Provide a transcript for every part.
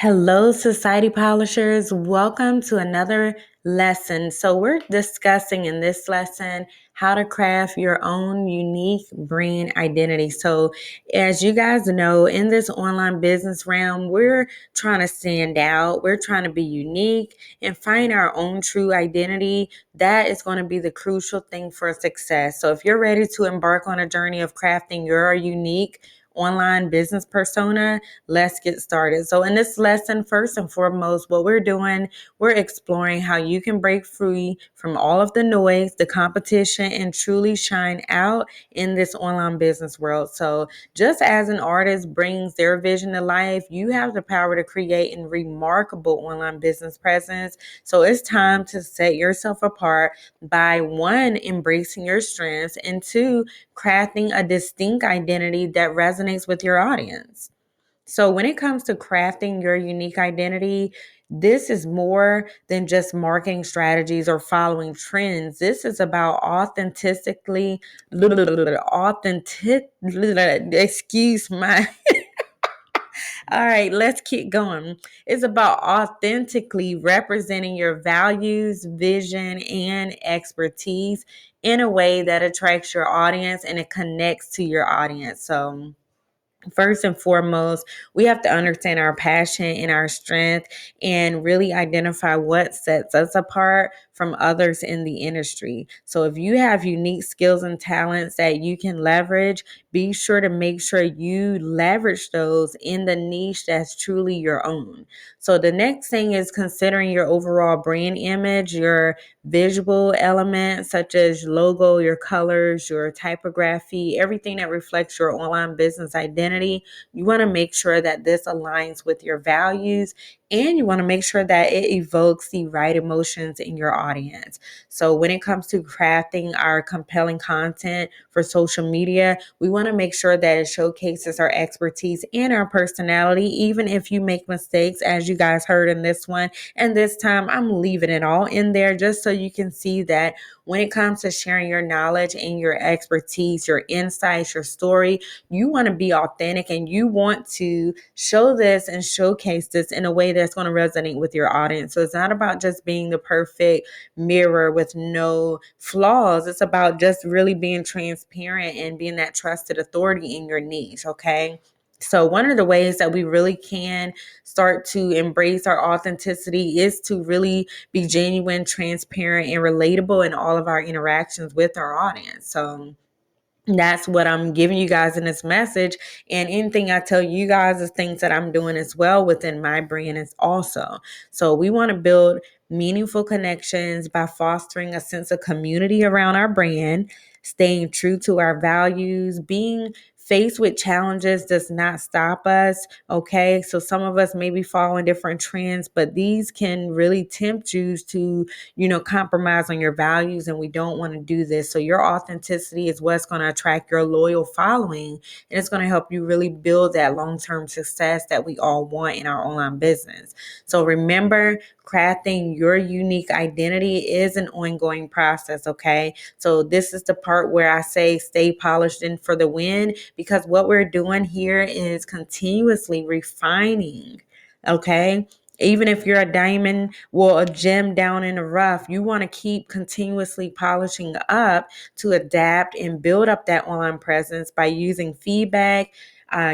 Hello, Society Polishers. Welcome to another lesson. So, we're discussing in this lesson how to craft your own unique brand identity. So, as you guys know, in this online business realm, we're trying to stand out, we're trying to be unique and find our own true identity. That is going to be the crucial thing for success. So, if you're ready to embark on a journey of crafting your unique online business persona, let's get started. So in this lesson, first and foremost, what we're doing, we're exploring how you can break free from all of the noise, the competition, and truly shine out in this online business world. So just as an artist brings their vision to life, you have the power to create a remarkable online business presence. So it's time to set yourself apart by one, embracing your strengths, and two, crafting a distinct identity that resonates with your audience. So, when it comes to crafting your unique identity, this is more than just marketing strategies or following trends. This is about excuse my. All right, let's keep going. It's about authentically representing your values, vision, and expertise in a way that attracts your audience and it connects to your audience. So, first and foremost, we have to understand our passion and our strength and really identify what sets us apart from others in the industry. So, if you have unique skills and talents that you can leverage, be sure to make sure you leverage those in the niche that's truly your own. So, the next thing is considering your overall brand image, your visual elements such as logo, your colors, your typography, everything that reflects your online business identity. You want to make sure that this aligns with your values and you want to make sure that it evokes the right emotions in your audience. So when it comes to crafting our compelling content for social media, we want to make sure that it showcases our expertise and our personality, even if you make mistakes, as you guys heard in this one. And this time I'm leaving it all in there just so you can see that when it comes to sharing your knowledge and your expertise, your insights, your story, you want to be authentic and you want to show this and showcase this in a way that's going to resonate with your audience. So it's not about just being the perfect mirror with no flaws. It's about just really being transparent and being that trusted authority in your niche, okay? So one of the ways that we really can start to embrace our authenticity is to really be genuine, transparent, and relatable in all of our interactions with our audience. So that's what I'm giving you guys in this message. And anything I tell you guys is things that I'm doing as well within my brand is also. So we want to build meaningful connections by fostering a sense of community around our brand, staying true to our values, being faced with challenges does not stop us. Okay. So some of us may be following different trends, but these can really tempt you to compromise on your values, and we don't want to do this. So your authenticity is what's going to attract your loyal following, and it's going to help you really build that long-term success that we all want in our online business. So remember, crafting your unique identity is an ongoing process, okay? So this is the part where I say stay polished in for the win, because what we're doing here is continuously refining, okay? Even if you're a diamond, well, a gem down in the rough, you want to keep continuously polishing up to adapt and build up that online presence by using feedback,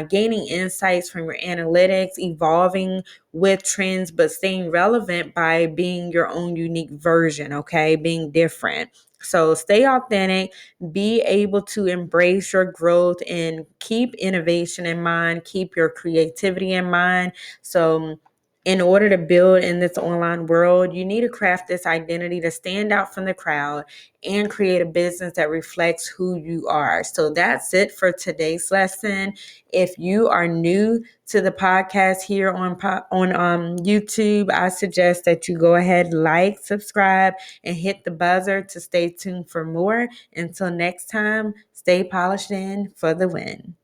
gaining insights from your analytics, evolving with trends, but staying relevant by being your own unique version, okay? Being different. So stay authentic, be able to embrace your growth and keep innovation in mind, keep your creativity in mind. So in order to build in this online world, you need to craft this identity to stand out from the crowd and create a business that reflects who you are. So that's it for today's lesson. If you are new to the podcast here on YouTube, I suggest that you go ahead, like, subscribe, and hit the buzzer to stay tuned for more. Until next time, stay polished in for the win.